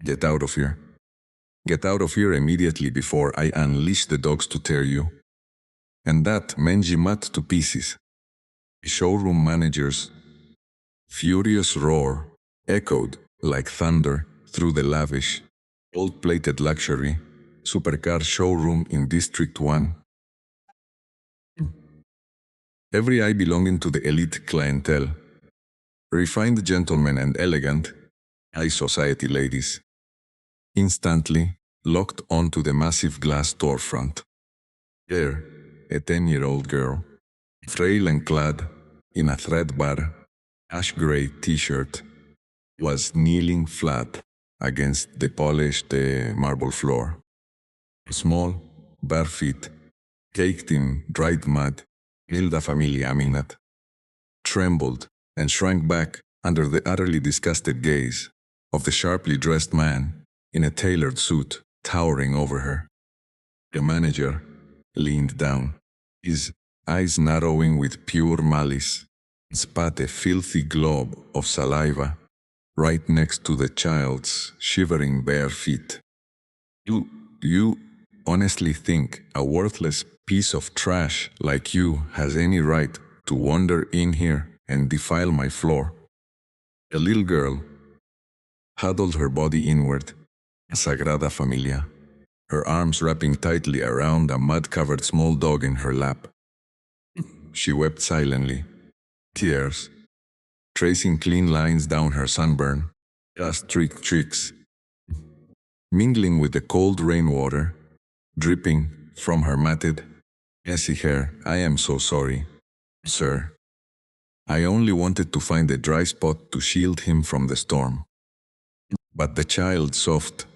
Get out of here. Get out of here immediately before I unleash the dogs to tear you. And that mangy mutt to pieces. The showroom manager's furious roar echoed like thunder through the lavish, gold-plated luxury Supercar showroom in District 1. Every eye belonging to the elite clientele, refined gentlemen and elegant, high society ladies, instantly locked onto the massive glass storefront. There, a 10-year-old girl, frail and clad in a threadbare, ash-gray t-shirt, was kneeling flat against the polished marble floor. Small, bare feet, caked in dried mud, Hilda Familia Aminat, trembled and shrank back under the utterly disgusted gaze of the sharply dressed man in a tailored suit towering over her. The manager leaned down, his eyes narrowing with pure malice, spat a filthy glob of saliva right next to the child's shivering bare feet. You honestly think a worthless piece of trash like you has any right to wander in here and defile my floor? The little girl huddled her body inward, Sagrada Familia, her arms wrapping tightly around a mud-covered small dog in her lap. She wept silently, tears tracing clean lines down her sunburn, dust-streaked cheeks, mingling with the cold rainwater, dripping from her matted, messy hair. I am so sorry, sir. I only wanted to find a dry spot to shield him from the storm. But the child's soft,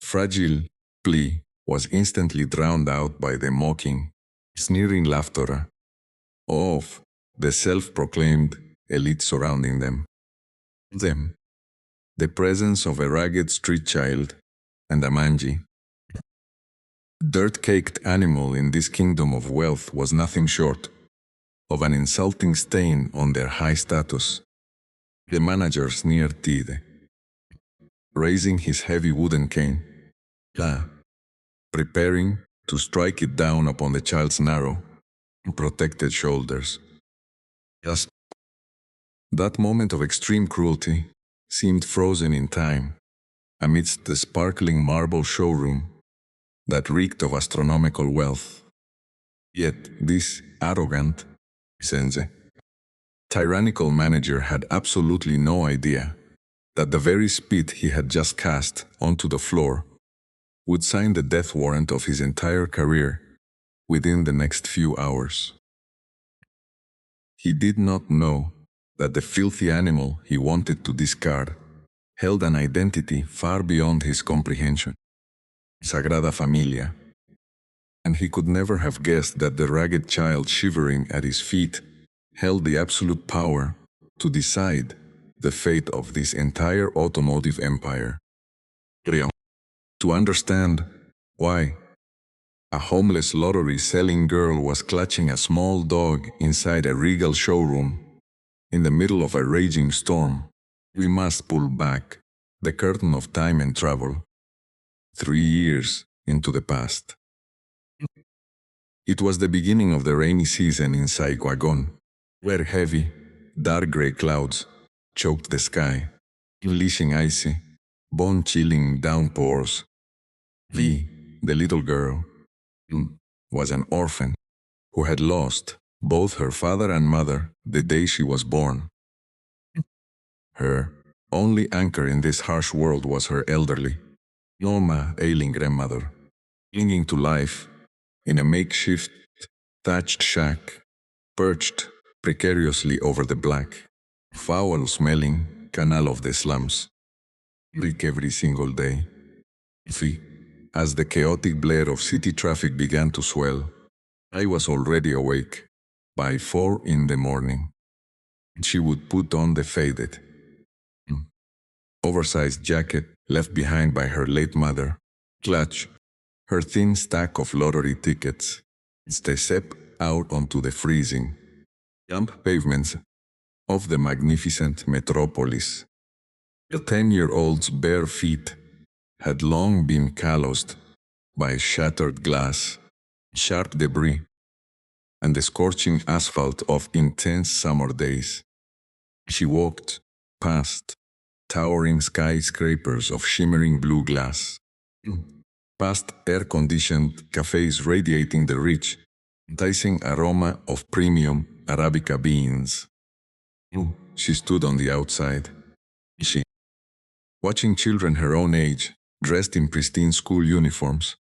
fragile plea was instantly drowned out by the mocking, sneering laughter of the self-proclaimed elite surrounding them. The presence of a ragged street child and a mangy, dirt-caked animal in this kingdom of wealth was nothing short of an insulting stain on their high status. The manager sneered teeth, raising his heavy wooden cane, preparing to strike it down upon the child's narrow, protected shoulders. Just that moment of extreme cruelty seemed frozen in time amidst the sparkling marble showroom that reeked of astronomical wealth. Yet this arrogant, tyrannical manager had absolutely no idea that the very spit he had just cast onto the floor would sign the death warrant of his entire career within the next few hours. He did not know that the filthy animal he wanted to discard held an identity far beyond his comprehension, Sagrada Familia, and he could never have guessed that the ragged child shivering at his feet held the absolute power to decide the fate of this entire automotive empire. To understand why a homeless lottery-selling girl was clutching a small dog inside a regal showroom in the middle of a raging storm, we must pull back the curtain of time and travel 3 years into the past. It was the beginning of the rainy season in Saigon, where heavy, dark gray clouds choked the sky, unleashing icy, bone-chilling downpours. The little girl, was an orphan who had lost both her father and mother the day she was born. Her only anchor in this harsh world was her elderly, ailing grandmother, clinging to life in a makeshift, thatched shack, perched precariously over the black, foul-smelling canal of the slums. Leak every single day. As the chaotic blare of city traffic began to swell, I was already awake by 4 in the morning. She would put on the faded, oversized jacket left behind by her late mother, clutch her thin stack of lottery tickets, step out onto the freezing, damp pavements of the magnificent metropolis. The 10-year-old's bare feet had long been calloused by shattered glass, sharp debris, and the scorching asphalt of intense summer days. She walked past towering skyscrapers of shimmering blue glass, past air-conditioned cafes radiating the rich, enticing aroma of premium Arabica beans. She stood on the outside. She, watching children her own age, dressed in pristine school uniforms,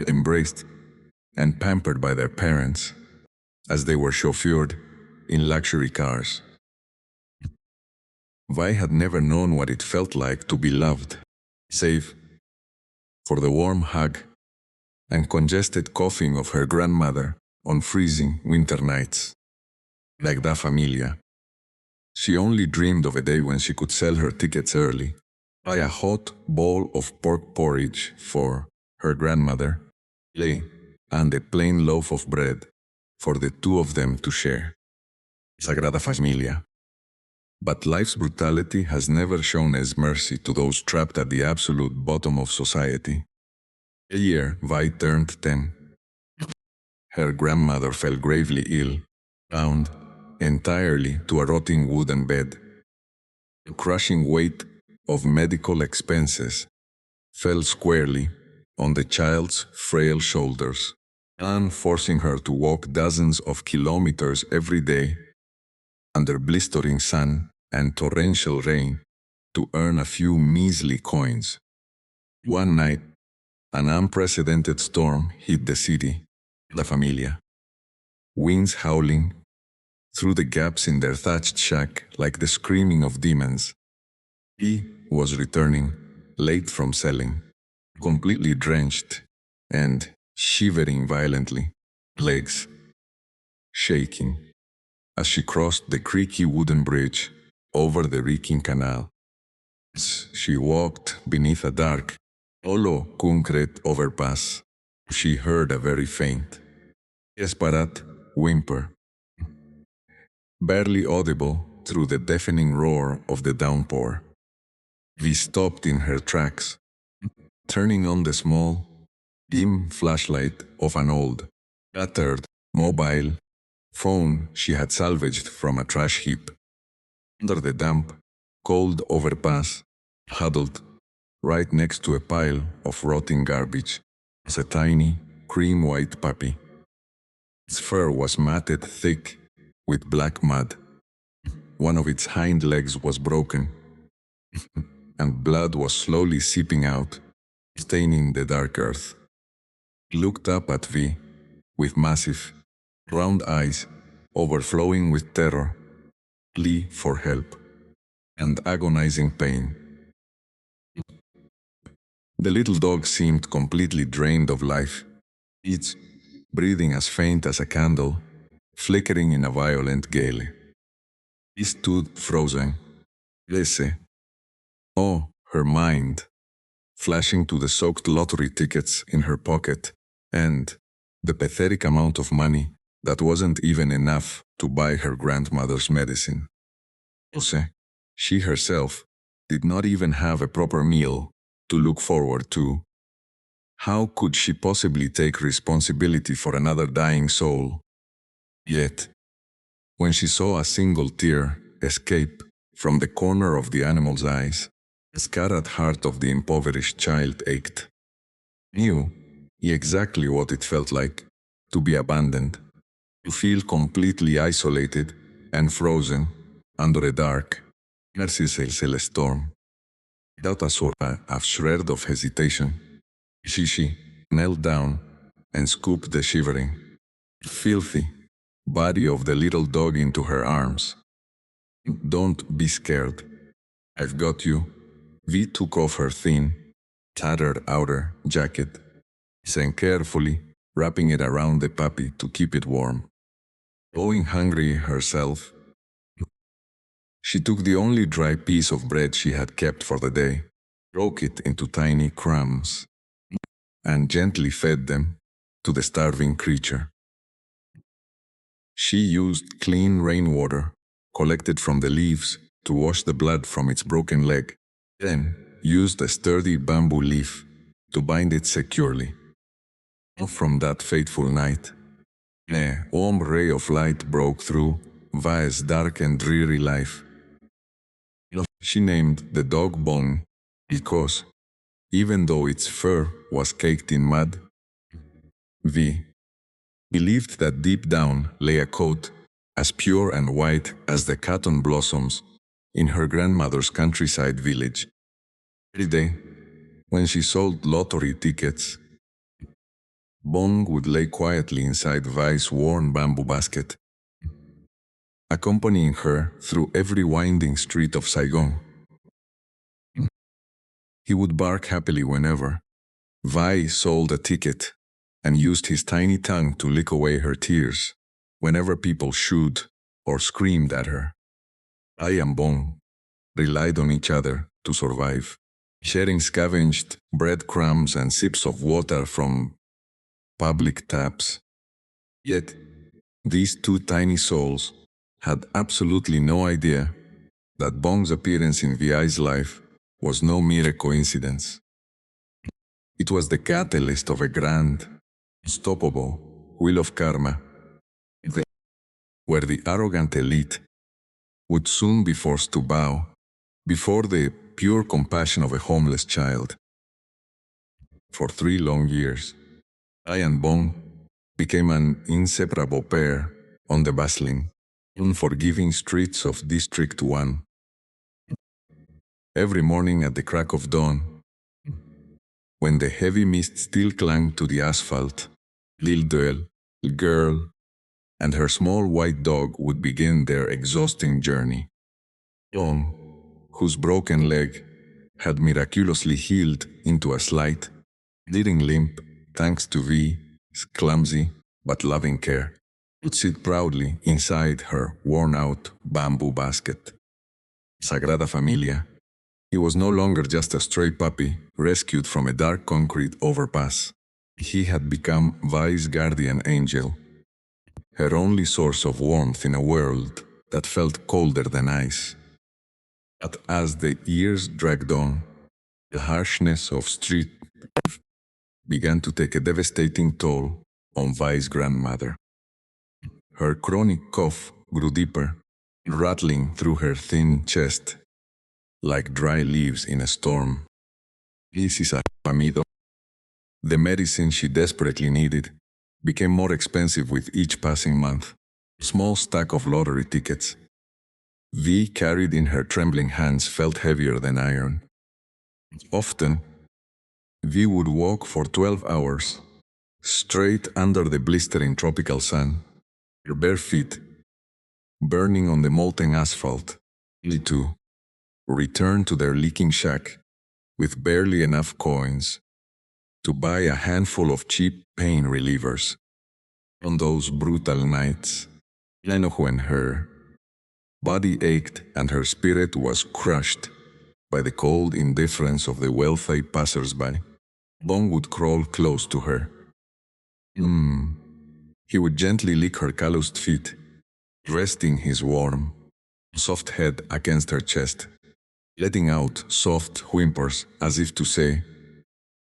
embraced and pampered by their parents as they were chauffeured in luxury cars. Vi had never known what it felt like to be loved, save for the warm hug and congested coughing of her grandmother on freezing winter nights. Like Da Familia. She only dreamed of a day when she could sell her tickets early, buy a hot bowl of pork porridge for her grandmother, and a plain loaf of bread for the two of them to share. Sagrada Familia. But life's brutality has never shown as mercy to those trapped at the absolute bottom of society. A year Vi turned 10. Her grandmother fell gravely ill, bound entirely to a rotting wooden bed. The crushing weight of medical expenses fell squarely on the child's frail shoulders, and forcing her to walk dozens of kilometers every day under blistering sun and torrential rain to earn a few measly coins. One night, an unprecedented storm hit the city, La Familia. Winds howling through the gaps in their thatched shack like the screaming of demons. He was returning, late from selling, completely drenched and shivering violently, legs shaking, as she crossed the creaky wooden bridge over the reeking canal. As she walked beneath a dark, hollow concrete overpass, she heard a very faint, desperate whimper, barely audible through the deafening roar of the downpour. Vi stopped in her tracks, turning on the small, dim flashlight of an old, battered mobile phone she had salvaged from a trash heap. Under the damp, cold overpass, huddled right next to a pile of rotting garbage, was a tiny, cream-white puppy. Its fur was matted thick with black mud. One of its hind legs was broken, and blood was slowly seeping out, staining the dark earth. He looked up at Vi with massive, round eyes overflowing with terror, plea for help, and agonizing pain. The little dog seemed completely drained of life, its breathing as faint as a candle, flickering in a violent gale. He stood frozen, Lese. Oh, her mind, flashing to the soaked lottery tickets in her pocket, and the pathetic amount of money that wasn't even enough to buy her grandmother's medicine. Jose, she herself, did not even have a proper meal to look forward to. How could she possibly take responsibility for another dying soul? Yet, when she saw a single tear escape from the corner of the animal's eyes, the scarred heart of the impoverished child ached. Knew exactly what it felt like to be abandoned, to feel completely isolated and frozen under a dark, merciless storm. Without a shred of hesitation, she knelt down and scooped the shivering, filthy body of the little dog into her arms. Don't be scared. I've got you. Vi took off her thin, tattered outer jacket, and carefully wrapping it around the puppy to keep it warm. Going hungry herself, she took the only dry piece of bread she had kept for the day, broke it into tiny crumbs, and gently fed them to the starving creature. She used clean rainwater collected from the leaves to wash the blood from its broken leg, Then used a sturdy bamboo leaf to bind it securely. From that fateful night, a warm ray of light broke through Vi's dark and dreary life. She named the dog Bong because, even though its fur was caked in mud, Vi believed that deep down lay a coat as pure and white as the cotton blossoms in her grandmother's countryside village. Every day, when she sold lottery tickets, Bong would lay quietly inside Vi's worn bamboo basket, accompanying her through every winding street of Saigon. He would bark happily whenever Vi sold a ticket and used his tiny tongue to lick away her tears whenever people shooed or screamed at her. I and Bong relied on each other to survive, sharing scavenged breadcrumbs and sips of water from public taps. Yet, these two tiny souls had absolutely no idea that Bong's appearance in VI's life was no mere coincidence. It was the catalyst of a grand, unstoppable wheel of karma, where the arrogant elite would soon be forced to bow before the pure compassion of a homeless child. For 3 long years, I and Bong became an inseparable pair on the bustling, unforgiving streets of District 1. Every morning at the crack of dawn, when the heavy mist still clung to the asphalt, Lil Duel, girl, and her small white dog would begin their exhausting journey. Bong, whose broken leg had miraculously healed into a slight, leading limp thanks to V's clumsy but loving care, would sit proudly inside her worn-out bamboo basket. Sagrada Familia, he was no longer just a stray puppy rescued from a dark concrete overpass. He had become Vi's guardian angel, her only source of warmth in a world that felt colder than ice. But as the years dragged on, the harshness of street life began to take a devastating toll on Vi's grandmother. Her chronic cough grew deeper, rattling through her thin chest like dry leaves in a storm. Mrs. Amido, the medicine she desperately needed, became more expensive with each passing month. A small stack of lottery tickets V carried in her trembling hands felt heavier than iron. Often, V would walk for 12 hours, straight under the blistering tropical sun, her bare feet burning on the molten asphalt, only to return to their leaking shack with barely enough coins to buy a handful of cheap pain relievers. On those brutal nights, I know when her body ached and her spirit was crushed by the cold indifference of the wealthy passers-by, Bong would crawl close to her. He would gently lick her calloused feet, resting his warm, soft head against her chest, letting out soft whimpers as if to say,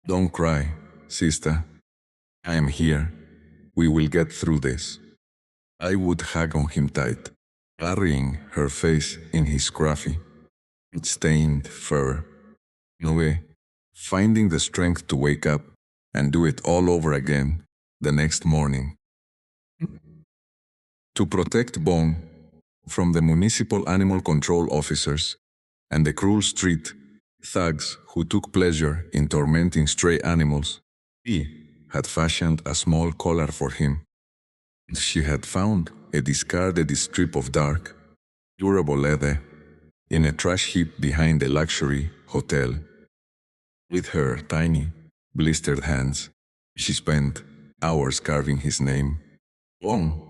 "Don't cry, sister. I am here. We will get through this." I would hug on him tight, burying her face in his scruffy, stained fur. No way, finding the strength to wake up and do it all over again the next morning. To protect Bong from the municipal animal control officers and the cruel street thugs who took pleasure in tormenting stray animals, he had fashioned a small collar for him. She had found a discarded strip of dark, durable leather in a trash heap behind a luxury hotel. With her tiny, blistered hands, she spent hours carving his name, Bong,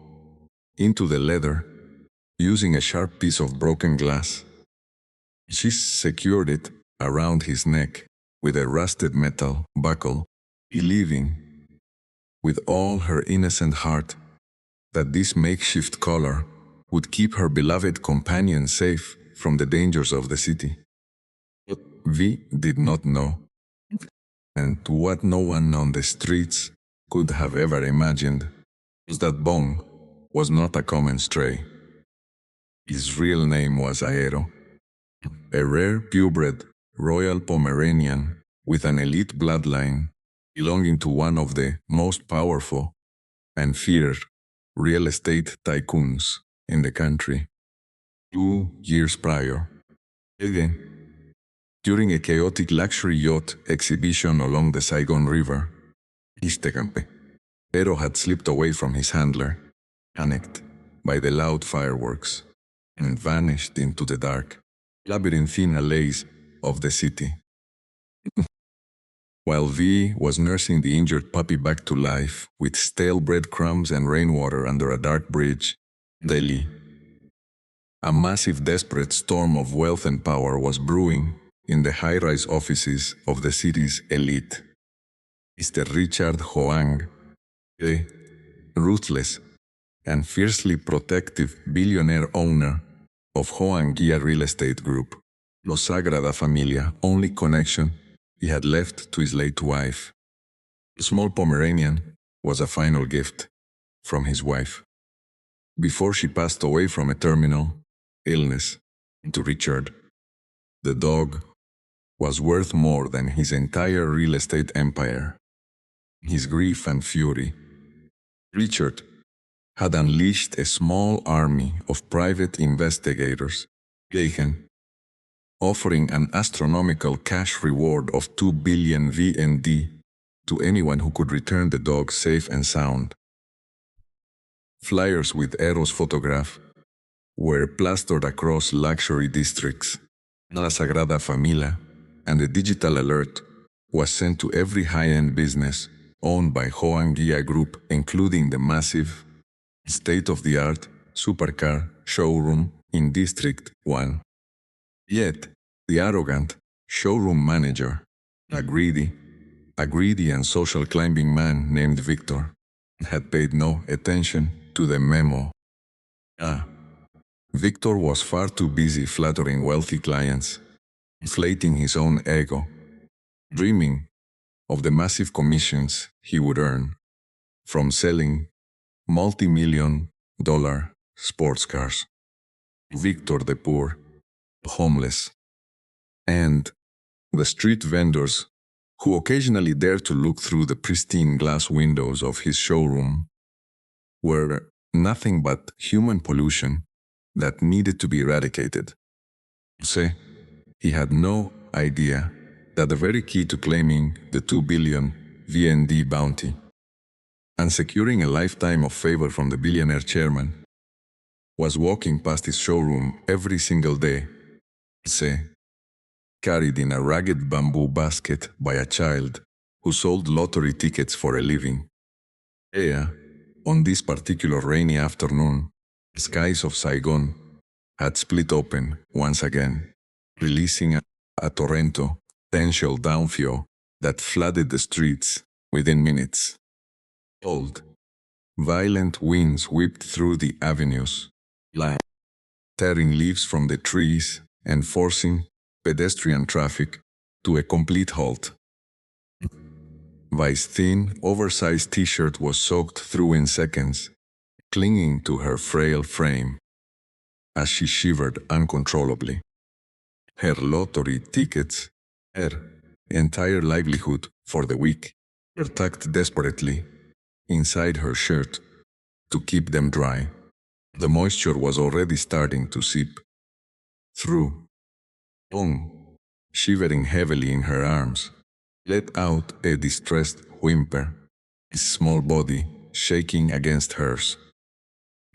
into the leather, using a sharp piece of broken glass. She secured it around his neck with a rusted metal buckle, believing, with all her innocent heart, that this makeshift collar would keep her beloved companion safe from the dangers of the city. But V did not know, and what no one on the streets could have ever imagined, was that Bong was not a common stray. His real name was Aero, a rare purebred Royal Pomeranian with an elite bloodline belonging to one of the most powerful and feared real estate tycoons in the country. 2 years prior, again, during a chaotic luxury yacht exhibition along the Saigon River, Ixtecampe, Pero had slipped away from his handler, panicked by the loud fireworks, and vanished into the dark, labyrinthine alleys of the city. While V was nursing the injured puppy back to life with stale breadcrumbs and rainwater under a dark bridge, Delhi, a massive desperate storm of wealth and power was brewing in the high-rise offices of the city's elite. Mr. Richard Hoang, the ruthless and fiercely protective billionaire owner of Hoang Gia Real Estate Group, La Sagrada Familia, only connection he had left to his late wife. The small Pomeranian was a final gift from his wife, before she passed away from a terminal illness to Richard. The dog was worth more than his entire real estate empire. His grief and fury, Richard had unleashed a small army of private investigators, Geigen, offering an astronomical cash reward of 2 billion VND to anyone who could return the dog safe and sound. Flyers with Ero's photograph were plastered across luxury districts. La Sagrada Familia, and a digital alert was sent to every high-end business owned by Hoang Gia Group, including the massive, state-of-the-art Supercar Showroom in District 1. Yet, the arrogant showroom manager, a greedy and social climbing man named Victor, had paid no attention to the memo. Victor was far too busy flattering wealthy clients, inflating his own ego, dreaming of the massive commissions he would earn from selling multi-million-dollar sports cars. Victor the poor, homeless, and the street vendors who occasionally dared to look through the pristine glass windows of his showroom were nothing but human pollution that needed to be eradicated. Say, he had no idea that the very key to claiming the 2 billion VND bounty and securing a lifetime of favor from the billionaire chairman was walking past his showroom every single day, say, carried in a ragged bamboo basket by a child who sold lottery tickets for a living. On this particular rainy afternoon, the skies of Saigon had split open once again, releasing a torrential downpour that flooded the streets within minutes. Cold, violent winds whipped through the avenues, tearing leaves from the trees and forcing pedestrian traffic to a complete halt. Vi's thin, oversized t-shirt was soaked through in seconds, clinging to her frail frame as she shivered uncontrollably. Her lottery tickets, her entire livelihood for the week, were tucked desperately inside her shirt to keep them dry. The moisture was already starting to seep through. Bong, shivering heavily in her arms, let out a distressed whimper, his small body shaking against hers.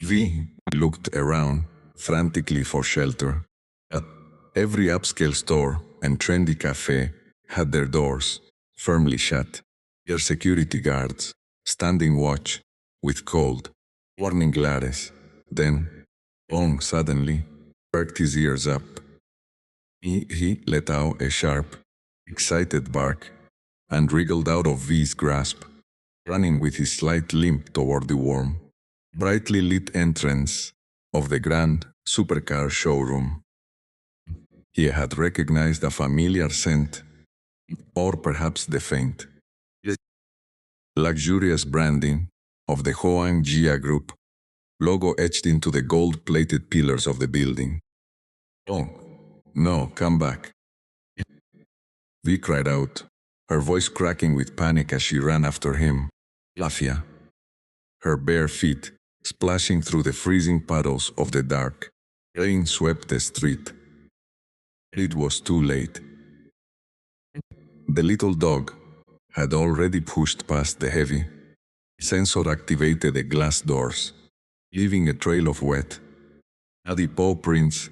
V looked around frantically for shelter. Every upscale store and trendy cafe had their doors firmly shut, their security guards standing watch with cold, warning glares. Then, Bong suddenly perked his ears up. He let out a sharp, excited bark and wriggled out of V's grasp, running with his slight limp toward the warm, brightly lit entrance of the grand Supercar showroom. He had recognized a familiar scent, or perhaps the faint, luxurious branding of the Hoang Jia Group, logo etched into the gold-plated pillars of the building. "Oh, no, come back," Vi cried out, her voice cracking with panic as she ran after him. Lafia, her bare feet splashing through the freezing puddles of the dark. Rain swept the street. It was too late. The little dog had already pushed past the heavy, sensor-activated glass doors, leaving a trail of wet, muddy paw prints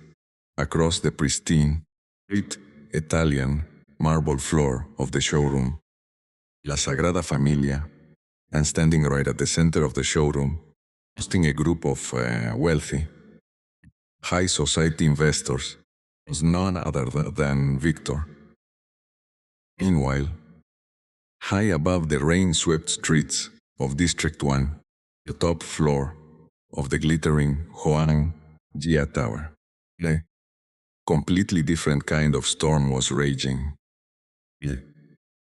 across the pristine, red Italian marble floor of the showroom. La Sagrada Familia, and standing right at the center of the showroom, hosting a group of wealthy, high society investors, was none other than Victor. Meanwhile, high above the rain-swept streets of District 1, the top floor of the glittering Hoang Jia Tower, a completely different kind of storm was raging.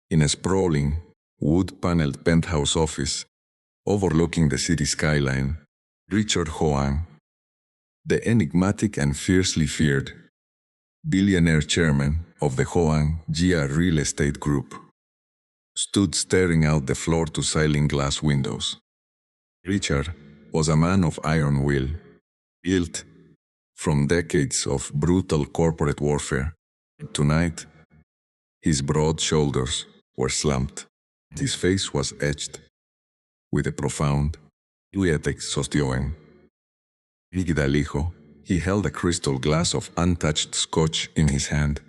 In a sprawling, wood-paneled penthouse office overlooking the city skyline, Richard Hoang, the enigmatic and fiercely feared billionaire chairman of the Hoang Jia Real Estate Group, stood staring out the floor-to-ceiling glass windows. Richard was a man of iron will, built from decades of brutal corporate warfare. Tonight, his broad shoulders were slumped. His face was etched with a profound, yet exhaustion. Hijo, he held a crystal glass of untouched scotch in his hand,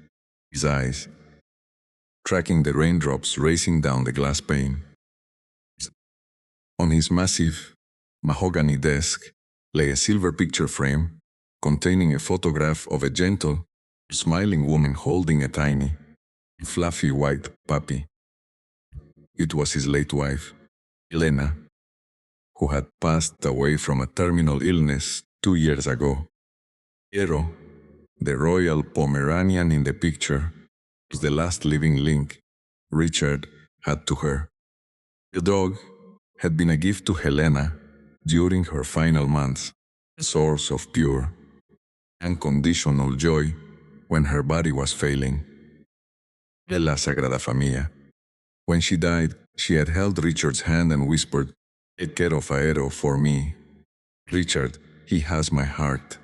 his eyes tracking the raindrops racing down the glass pane. On his massive, mahogany desk lay a silver picture frame containing a photograph of a gentle, smiling woman holding a tiny, fluffy white puppy. It was his late wife, Elena, who had passed away from a terminal illness 2 years ago. Piero, the royal Pomeranian in the picture, was the last living link Richard had to her. The dog had been a gift to Helena during her final months, a source of pure, unconditional joy when her body was failing. De la Sagrada Familia. When she died, she had held Richard's hand and whispered, "Take care of Aero for me. Richard, he has my heart."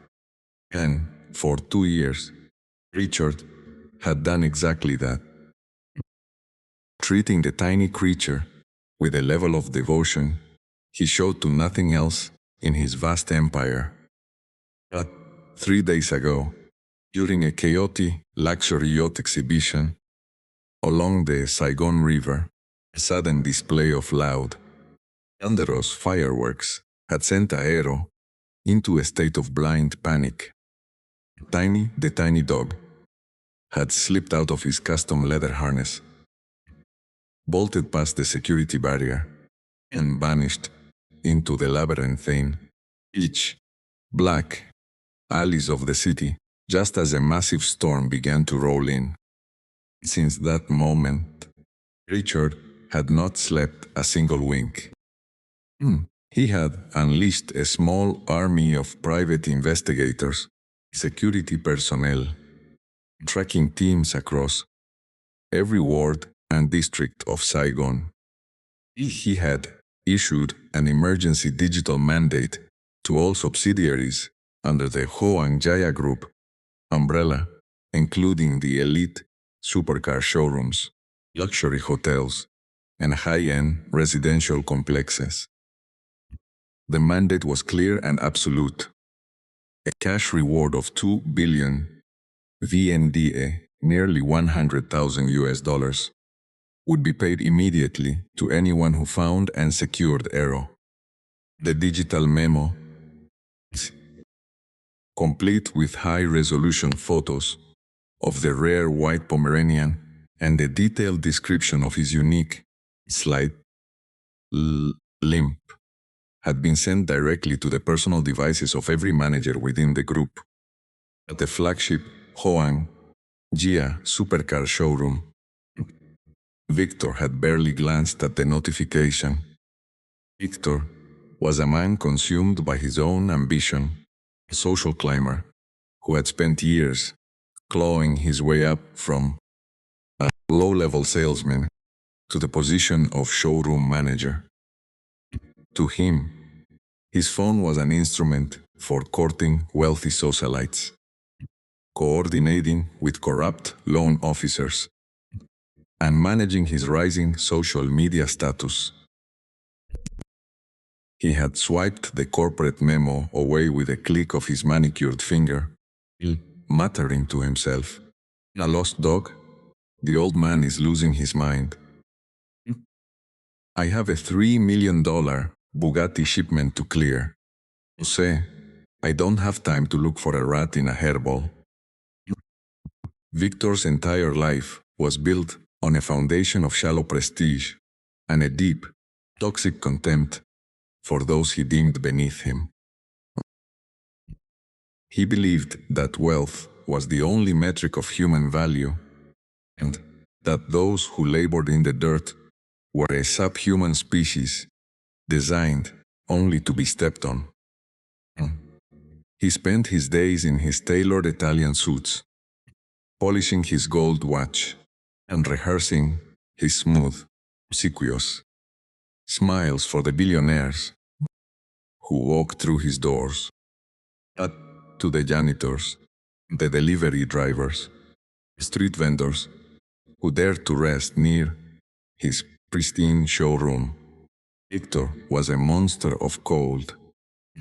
And, for 2 years, Richard had done exactly that, treating the tiny creature with a level of devotion he showed to nothing else in his vast empire. But 3 days ago, during a chaotic luxury yacht exhibition along the Saigon River, a sudden display of loud, thunderous fireworks had sent Aero into a state of blind panic. The tiny dog, had slipped out of his custom leather harness, bolted past the security barrier, and vanished into the labyrinthine, pitch black alleys of the city just as a massive storm began to roll in. Since that moment, Richard had not slept a single wink. He had unleashed a small army of private investigators, security personnel, tracking teams across every ward and district of Saigon. He had issued an emergency digital mandate to all subsidiaries under the Hoang Jia Group umbrella, including the elite Supercar showrooms, luxury hotels, and high-end residential complexes. The mandate was clear and absolute. A cash reward of 2 billion VNDA, nearly 100,000 US dollars, would be paid immediately to anyone who found and secured Aero. The digital memo, complete with high-resolution photos of the rare white Pomeranian and a detailed description of his unique, slight limp, had been sent directly to the personal devices of every manager within the group. At the flagship Hoang Gia, Supercar Showroom. Victor had barely glanced at the notification. Victor was a man consumed by his own ambition, a social climber who had spent years clawing his way up from a low-level salesman to the position of showroom manager. To him, his phone was an instrument for courting wealthy socialites, coordinating with corrupt loan officers, and managing his rising social media status. He had swiped the corporate memo away with a click of his manicured finger, muttering to himself, "A lost dog? The old man is losing his mind. I have a $3 million Bugatti shipment to clear. Jose, I don't have time to look for a rat in a hairball." Victor's entire life was built on a foundation of shallow prestige and a deep, toxic contempt for those he deemed beneath him. He believed that wealth was the only metric of human value, and that those who labored in the dirt were a subhuman species designed only to be stepped on. He spent his days in his tailored Italian suits, polishing his gold watch and rehearsing his smooth, obsequious smiles for the billionaires who walked through his doors, but to the janitors, the delivery drivers, street vendors who dared to rest near his pristine showroom. Victor was a monster of cold,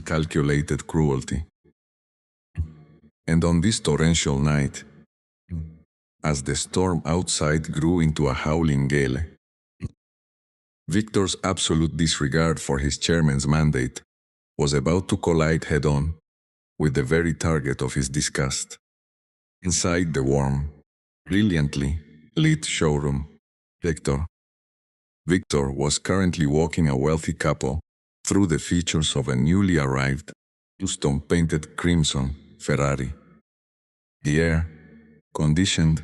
calculated cruelty. And on this torrential night, as the storm outside grew into a howling gale, Victor's absolute disregard for his chairman's mandate was about to collide head-on with the very target of his disgust. Inside the warm, brilliantly lit showroom, Victor was currently walking a wealthy couple through the features of a newly arrived, custom-painted crimson Ferrari. The air-conditioned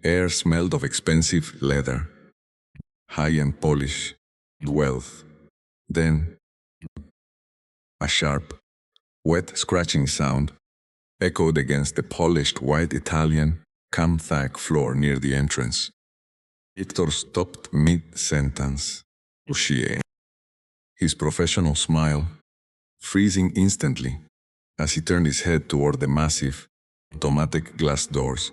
air smelled of expensive leather, high-end polish, and wealth. Then, a sharp, wet scratching sound echoed against the polished white Italian camthack floor near the entrance. Victor stopped mid-sentence. His professional smile freezing instantly as he turned his head toward the massive, automatic glass doors.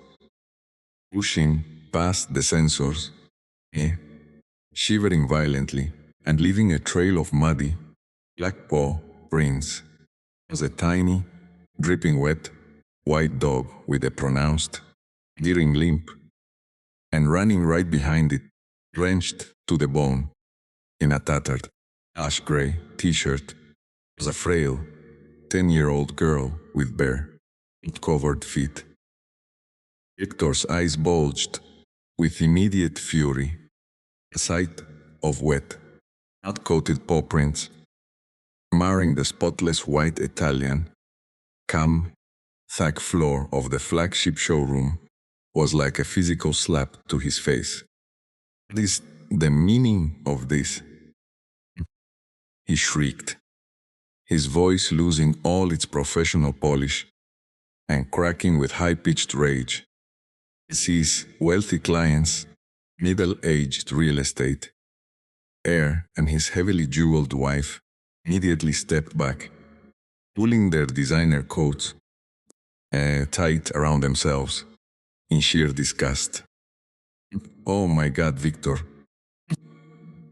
Pushing past the sensors, shivering violently and leaving a trail of muddy, black paw prints, was a tiny, dripping wet, white dog with a pronounced, leering limp, and running right behind it, drenched to the bone, in a tattered, ash-gray t-shirt, was a frail, 10-year-old girl with bare, covered feet. Victor's eyes bulged with immediate fury. A sight of wet, not-coated paw prints, marring the spotless white Italian, thack floor of the flagship showroom, was like a physical slap to his face. "What is the meaning of this?" he shrieked, his voice losing all its professional polish and cracking with high-pitched rage. His wealthy clients, middle-aged real estate heir and his heavily jeweled wife immediately stepped back, pulling their designer coats tight around themselves in sheer disgust. "Oh my God, Victor,"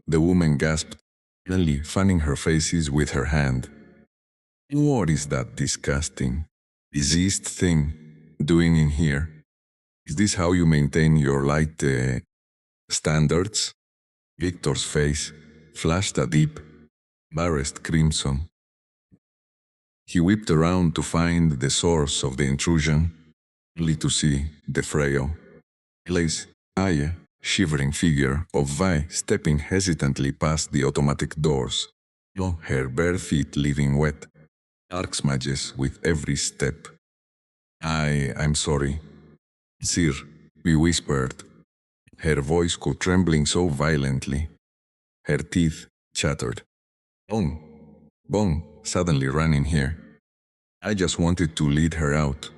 the woman gasped, suddenly fanning her faces with her hand. "What is that disgusting, diseased thing doing in here? Is this how you maintain your light standards?" Victor's face flashed a deep, embarrassed crimson. He whipped around to find the source of the intrusion, only to see the frail, shivering figure of Vi stepping hesitantly past the automatic doors, her bare feet leaving wet, dark smudges with every step. I'm sorry, sir," We whispered, her voice trembling so violently. Her teeth chattered. Bong, Bong suddenly ran in here. I just wanted to lead her out.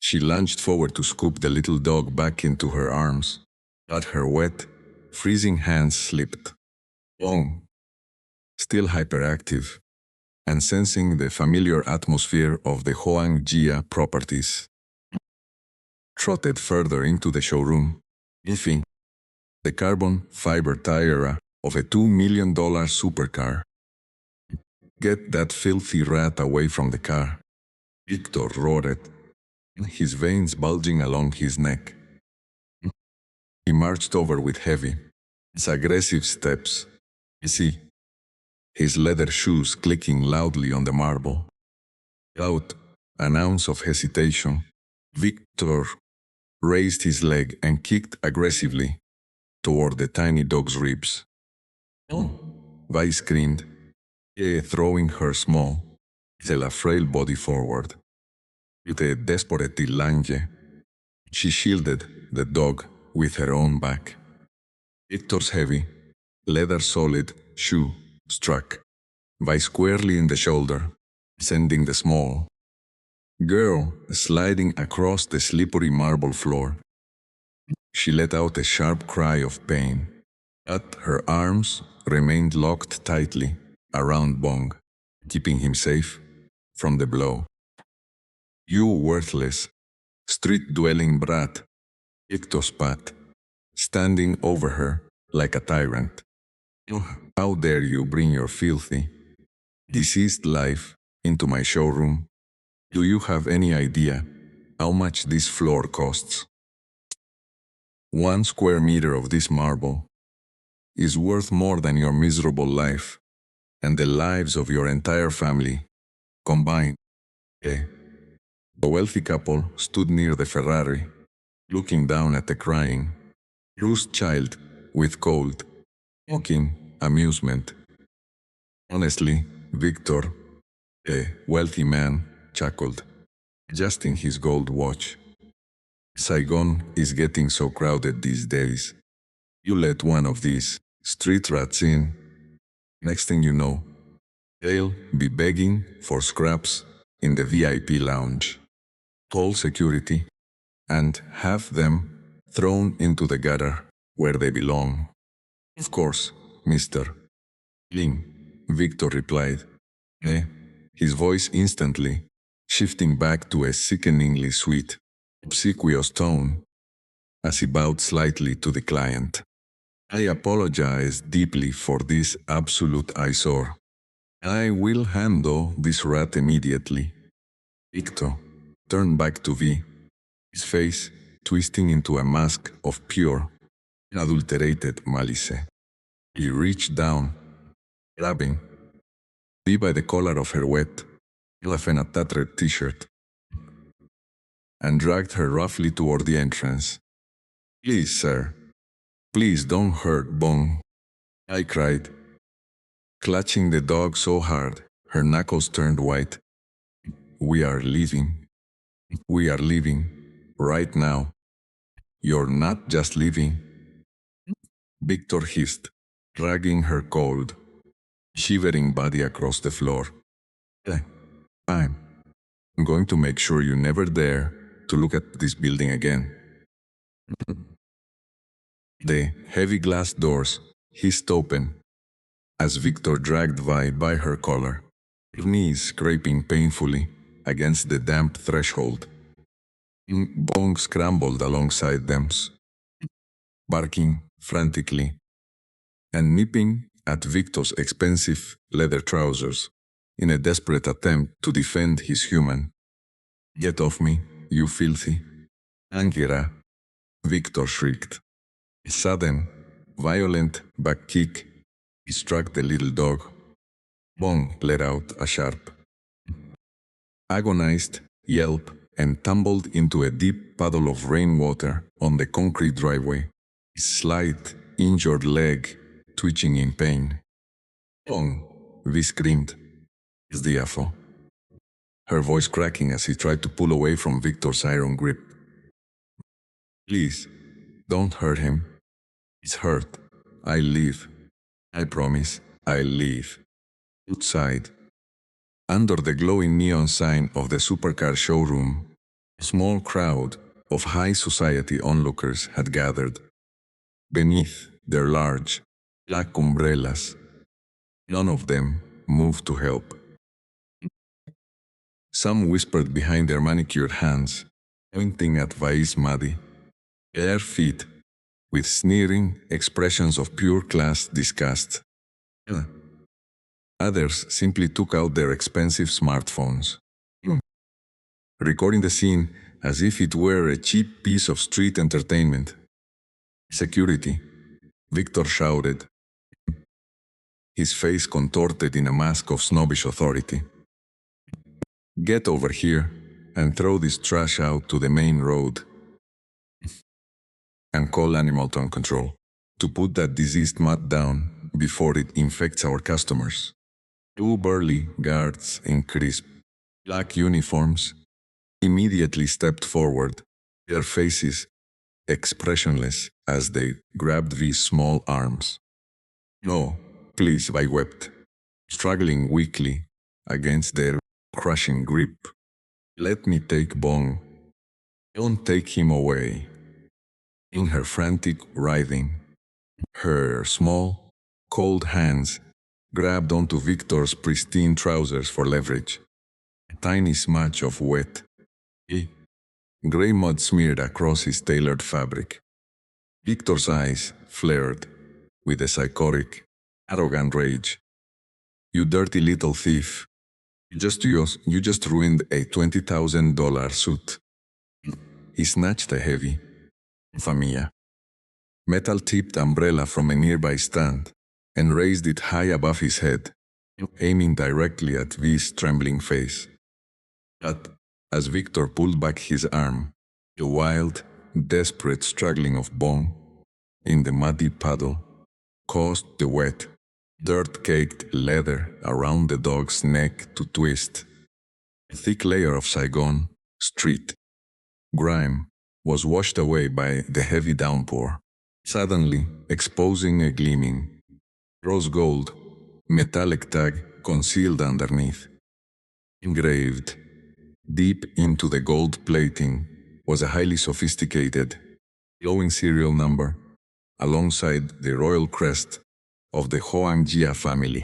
She lunged forward to scoop the little dog back into her arms, but her wet, freezing hands slipped. Bong, still hyperactive, and sensing the familiar atmosphere of the Hoang Jia properties, trotted further into the showroom, sniffing the carbon fiber tire of a $2 million supercar. Get that filthy rat away from the car, Victor roared, his veins bulging along his neck. He marched over with heavy, aggressive steps. You see, his leather shoes clicking loudly on the marble. Without an ounce of hesitation, Victor raised his leg and kicked aggressively toward the tiny dog's ribs. Oh, Vi screamed, throwing her small, still frail body forward. With a desperate lunge, she shielded the dog with her own back. Victor's heavy, leather-solid shoe struck Vi squarely in the shoulder, sending the small girl sliding across the slippery marble floor. She let out a sharp cry of pain, but her arms remained locked tightly around Bong, keeping him safe from the blow. You worthless, street-dwelling brat, Victor spat, standing over her like a tyrant. How dare you bring your filthy, diseased life into my showroom? Do you have any idea how much this floor costs? 1 square meter of this marble is worth more than your miserable life and the lives of your entire family combined. The wealthy couple stood near the Ferrari, looking down at the crying, bruised child with cold, mocking amusement. Honestly, Victor, the wealthy man, chuckled, adjusting his gold watch. Saigon is getting so crowded these days. You let one of these street rats in, next thing you know, they'll be begging for scraps in the VIP lounge. Call security and have them thrown into the gutter where they belong. Of course, Mr. Ling, Victor replied, his voice instantly shifting back to a sickeningly sweet, obsequious tone as he bowed slightly to the client. I apologize deeply for this absolute eyesore. I will handle this rat immediately. Victor turned back to V, his face twisting into a mask of pure, unadulterated malice. He reached down, grabbing V by the collar of her wet, tattered t-shirt, and dragged her roughly toward the entrance. Please, sir, please don't hurt Bong, I cried, clutching the dog so hard her knuckles turned white. We are leaving. We are leaving. Right now. You're not just leaving. Victor hissed, dragging her cold, shivering body across the floor. I'm going to make sure you never dare to look at this building again. The heavy glass doors hissed open as Victor dragged Vi by her collar, her knees scraping painfully against the damp threshold. Bong scrambled alongside them, barking frantically and nipping at Victor's expensive leather trousers in a desperate attempt to defend his human. Get off me, you filthy Angera, Victor shrieked. A sudden, violent back kick struck the little dog. Bong let out a sharp, agonized yelp and tumbled into a deep puddle of rainwater on the concrete driveway, his slight, injured leg twitching in pain. Bong, Vi screamed. It's the AFO. Her voice cracking as he tried to pull away from Victor's iron grip. Please, don't hurt him. He's hurt. I leave. I promise, I leave. Outside, under the glowing neon sign of the Supercar showroom, a small crowd of high society onlookers had gathered. Beneath their large, black umbrellas, none of them moved to help. Some whispered behind their manicured hands, pointing at Vai's muddy, bare feet with sneering expressions of pure class disgust. Others simply took out their expensive smartphones, recording the scene as if it were a cheap piece of street entertainment. Security, Victor shouted, his face contorted in a mask of snobbish authority. Get over here and throw this trash out to the main road. And call animal tongue control to put that diseased mutt down before it infects our customers. Two burly guards in crisp, black uniforms immediately stepped forward, their faces expressionless as they grabbed V's small arms. No, please, I wept, struggling weakly against their crushing grip. Let me take Bong. Don't take him away. In her frantic writhing, her small, cold hands grabbed onto Victor's pristine trousers for leverage. A tiny smudge of wet, gray mud smeared across his tailored fabric. Victor's eyes flared with a psychotic, arrogant rage. You dirty little thief. You just ruined a $20,000 suit. He snatched a heavy, familiar, metal-tipped umbrella from a nearby stand and raised it high above his head, aiming directly at V's trembling face. But as Victor pulled back his arm, the wild, desperate struggling of Bong in the muddy puddle caused the wet, dirt-caked leather around the dog's neck to twist. A thick layer of Saigon, street, grime was washed away by the heavy downpour, suddenly exposing a gleaming, rose gold, metallic tag concealed underneath. Engraved deep into the gold plating was a highly sophisticated, glowing serial number alongside the royal crest of the Hoangjia family.